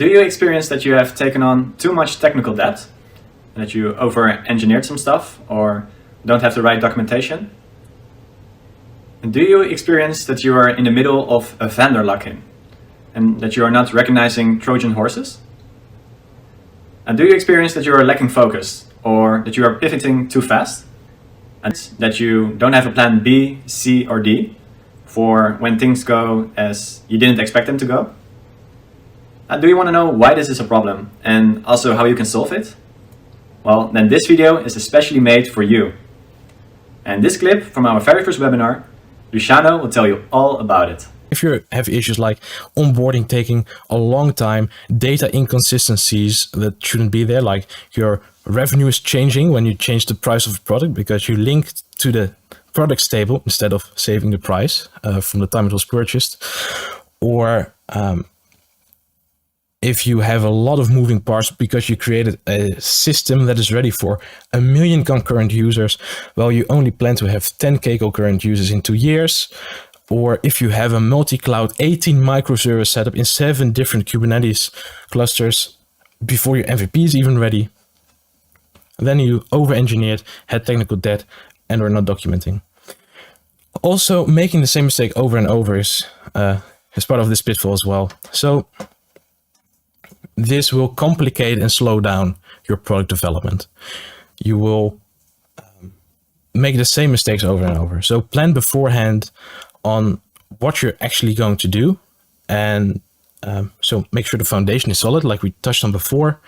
Do you experience that you have taken on too much technical debt, and that you over-engineered some stuff or don't have the right documentation? And do you experience that you are in the middle of a vendor lock-in and that you are not recognizing Trojan horses? And do you experience that you are lacking focus or that you are pivoting too fast and that you don't have a plan B, C, or D for when things go as you didn't expect them to go? Do you want to know why this is a problem and also how you can solve it? Well, then this video is especially made for you. And this clip from our very first webinar, Luciano will tell you all about it. If you have issues like onboarding taking a long time, data inconsistencies that shouldn't be there, like your revenue is changing when you change the price of the product because you link to the products table instead of saving the price from the time it was purchased, or if you have a lot of moving parts because you created a system that is ready for 1 million concurrent users, well, you only plan to have 10K concurrent users in 2 years. Or if you have a multi-cloud 18 microservice setup in 7 different Kubernetes clusters before your MVP is even ready, then you over-engineered, had technical debt, and are not documenting. Also, making the same mistake over and over is part of this pitfall as well. So this will complicate and slow down your product development. You will make the same mistakes over and over. So plan beforehand on what you're actually going to do. And so make sure the foundation is solid, like we touched on before.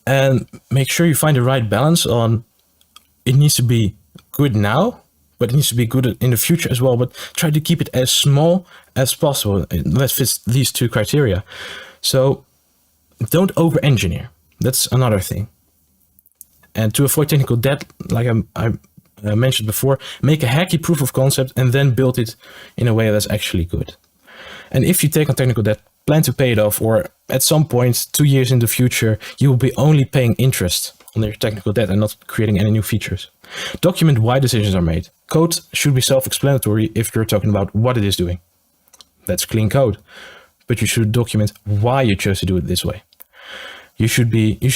And make sure you find the right balance on it needs to be good now, but it needs to be good in the future as well. But try to keep it as small as possible. That fits these 2 criteria. So don't over-engineer. That's another thing. And to avoid technical debt, like I mentioned before, make a hacky proof of concept and then build it in a way that's actually good. And if you take on technical debt, plan to pay it off, or at some point, 2 years in the future, you will be only paying interest on your technical debt and not creating any new features. Document why decisions are made. Code should be self-explanatory if you're talking about what it is doing. That's clean code. But you should document why you chose to do it this way. You should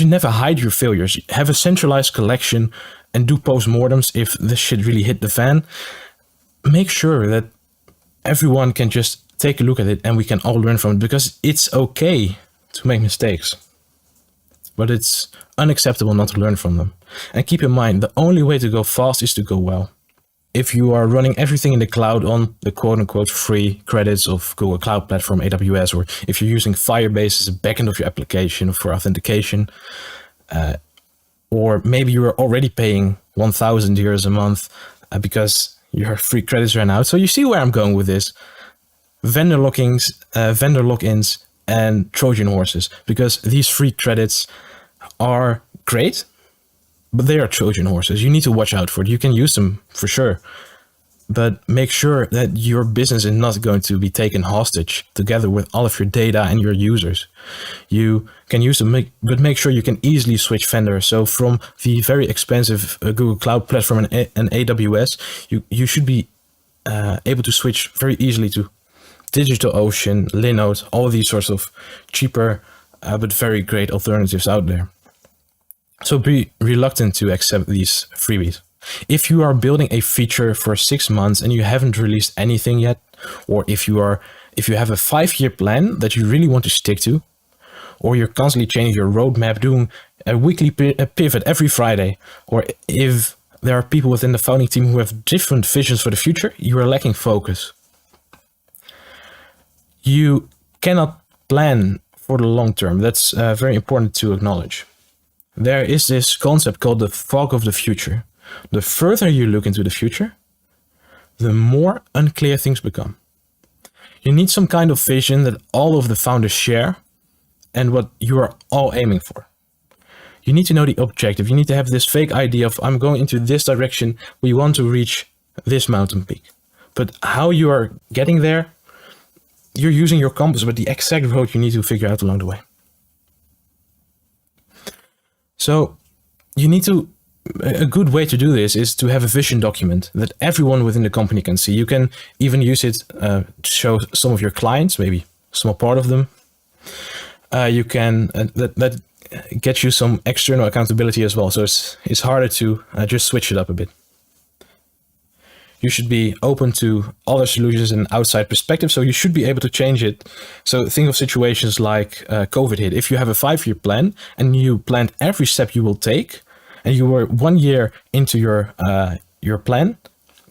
never hide your failures. Have a centralized collection and do postmortems if this shit really hit the fan. Make sure that everyone can just take a look at it and we can all learn from it, because it's okay to make mistakes, but it's unacceptable not to learn from them. And keep in mind, the only way to go fast is to go well. If you are running everything in the cloud on the quote-unquote free credits of Google Cloud Platform, AWS, or if you're using Firebase as a backend of your application for authentication, or maybe you are already paying 1,000 euros a month because your free credits ran out. So you see where I'm going with this. Vendor lock-ins, and Trojan horses, because these free credits are great, but they are Trojan horses. You need to watch out for it. You can use them for sure, but make sure that your business is not going to be taken hostage together with all of your data and your users. You can use them, but make sure you can easily switch vendors. So from the very expensive Google Cloud Platform and AWS, you should be able to switch very easily to DigitalOcean, Linode, all these sorts of cheaper but very great alternatives out there. So be reluctant to accept these freebies. If you are building a feature for 6 months and you haven't released anything yet, or if you have a 5-year plan that you really want to stick to, or you're constantly changing your roadmap, doing a weekly pivot every Friday, or if there are people within the founding team who have different visions for the future, you are lacking focus. You cannot plan for the long term. That's very important to acknowledge. There is this concept called the fog of the future. The further you look into the future, the more unclear things become. You need some kind of vision that all of the founders share and what you are all aiming for. You need to know the objective. You need to have this fake idea of I'm going into this direction. We want to reach this mountain peak. But how you are getting there, you're using your compass, but the exact road you need to figure out along the way. So a good way to do this is to have a vision document that everyone within the company can see. You can even use it to show some of your clients, maybe a small part of them. you can that gets you some external accountability as well. So it's harder to just switch it up a bit. You should be open to other solutions and outside perspective, so you should be able to change it. So think of situations like COVID hit. If you have a 5-year plan and you planned every step you will take, and you were 1 year into your plan,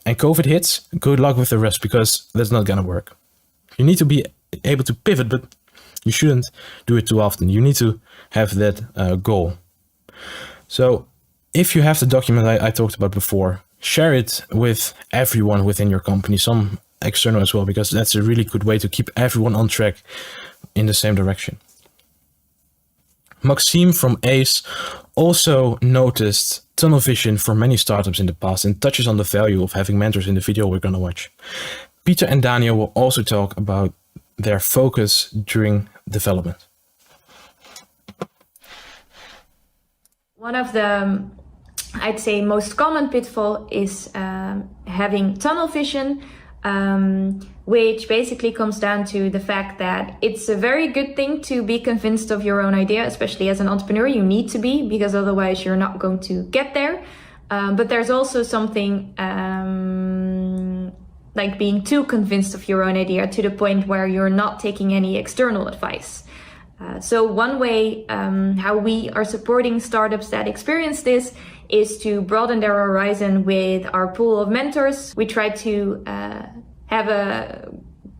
and COVID hits, good luck with the rest, because that's not gonna work. You need to be able to pivot, but you shouldn't do it too often. You need to have that goal. So if you have the document I talked about before, share it with everyone within your company, some external as well, because that's a really good way to keep everyone on track in the same direction. Maxime from ACE also noticed tunnel vision for many startups in the past and touches on the value of having mentors in the video we're going to watch. Peter and Daniel will also talk about their focus during development. One of the, I'd say, most common pitfall is having tunnel vision, which basically comes down to the fact that it's a very good thing to be convinced of your own idea, especially as an entrepreneur. You need to be, because otherwise you're not going to get there. But there's also something like being too convinced of your own idea to the point where you're not taking any external advice. So one way how we are supporting startups that experience this is to broaden their horizon with our pool of mentors. We try to have a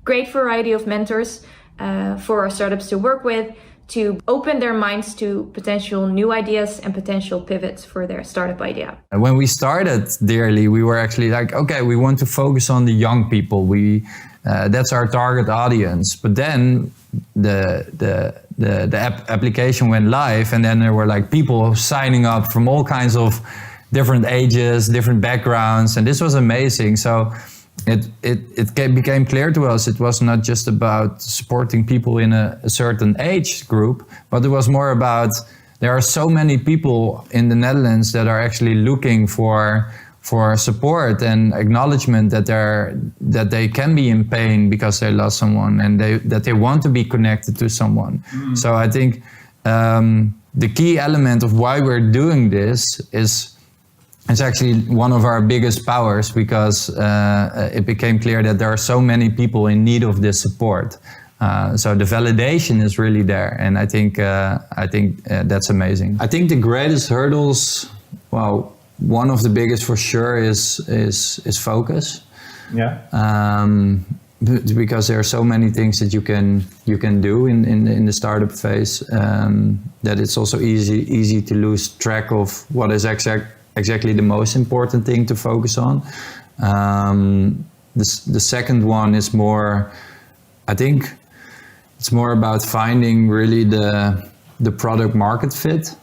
great variety of mentors for our startups to work with, to open their minds to potential new ideas and potential pivots for their startup idea. When we started Dearly, we were actually like, okay, we want to focus on the young people. That's our target audience. But then the application went live, and then there were like people signing up from all kinds of different ages, different backgrounds, and this was amazing. So it became clear to us it was not just about supporting people in a certain age group, but it was more about there are so many people in the Netherlands that are actually looking for support and acknowledgement that they can be in pain because they lost someone, and that they want to be connected to someone. So I think the key element of why we're doing this is actually one of our biggest powers, because it became clear that there are so many people in need of this support. So the validation is really there, and I think that's amazing. I think the greatest hurdles, well, one of the biggest for sure is focus. Yeah. Because there are so many things that you can do in the startup phase, that it's also easy to lose track of what is exactly the most important thing to focus on. The second one is more, I think it's more about finding really the product market fit.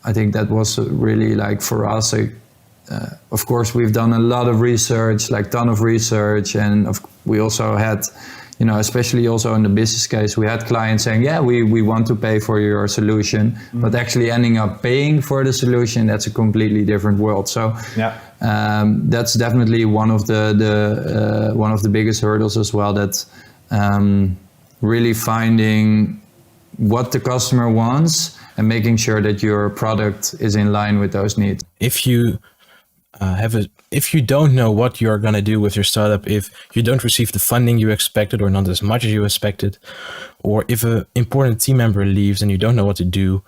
I think that was really like for us, of course we've done a lot of research, like ton of research, and we also had, especially also in the business case, we had clients saying, yeah, we want to pay for your solution, but actually ending up paying for the solution, that's a completely different world. So yeah. That's definitely one of the biggest hurdles as well, that really finding what the customer wants and making sure that your product is in line with those needs. If you if you don't know what you're going to do with your startup, if you don't receive the funding you expected or not as much as you expected, or if an important team member leaves and you don't know what to do,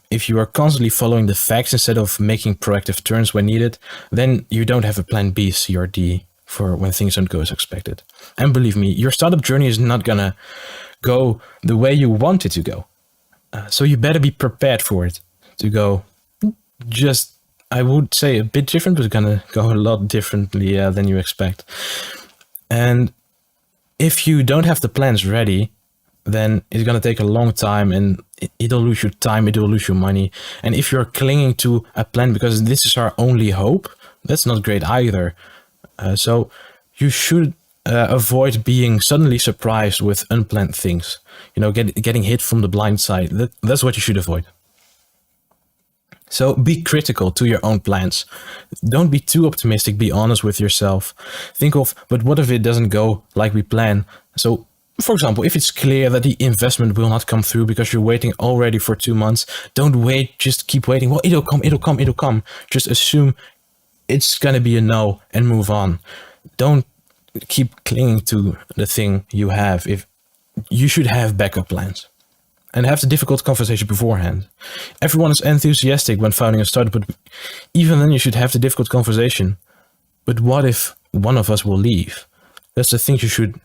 if you are constantly following the facts instead of making proactive turns when needed, then you don't have a plan B, C, or D for when things don't go as expected. And believe me, your startup journey is not going to go the way you want it to go. So you better be prepared for it to go just, I would say, a bit different, but it's gonna go a lot differently than you expect. And if you don't have the plans ready, then it's gonna take a long time, and it'll lose you time, it'll lose you money. And if you're clinging to a plan because this is our only hope, that's not great either. So you should avoid being suddenly surprised with unplanned things. Getting hit from the blind side. That's what you should avoid. So be critical to your own plans. Don't be too optimistic. Be honest with yourself. Think of, but what if it doesn't go like we plan? So For example, if it's clear that the investment will not come through because you're waiting already for 2 months, don't wait, just keep waiting. Well, it'll come. Just assume it's gonna be a no and move on. Don't keep clinging to the thing you have. If you should have backup plans and have the difficult conversation beforehand. Everyone is enthusiastic when founding a startup, but even then you should have the difficult conversation. But what if one of us will leave? That's the thing you should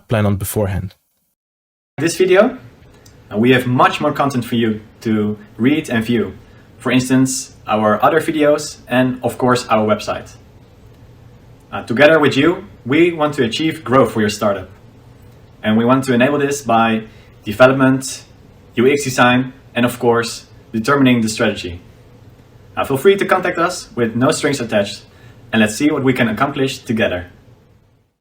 plan on beforehand. This video, we have much more content for you to read and view. For instance, our other videos and of course our website. Together with you, we want to achieve growth for your startup. And we want to enable this by development, UX design, and of course, determining the strategy. Feel free to contact us with no strings attached, and let's see what we can accomplish together.